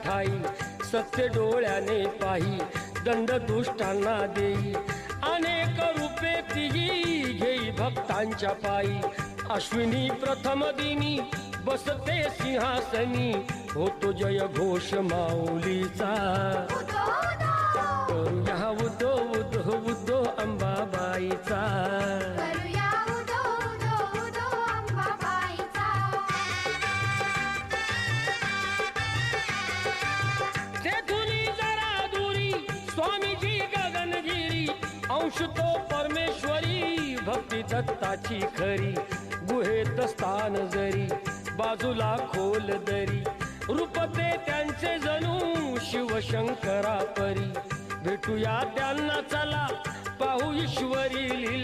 ठाई सत्य डोळ्याने पाही दंड दुष्टांना देई अनेक रूपे तिघी घेई भक्तांच्या पायी अश्विनी प्रथम दिनी बसते सिंहासनी होतो जय घोष माऊलीचा करूया उदो उदो उदो अंबाबाईचा स्वामीजी गगनगिरी अंश तो परमेश्वरी भक्ती दत्ताची खरी गुहेत स्थान जरी बाजूला खोल दरी रूपते त्यांचे जणू शिवशंकरा परी भेटूया त्यांना चला पाहू ईश्वरी लीला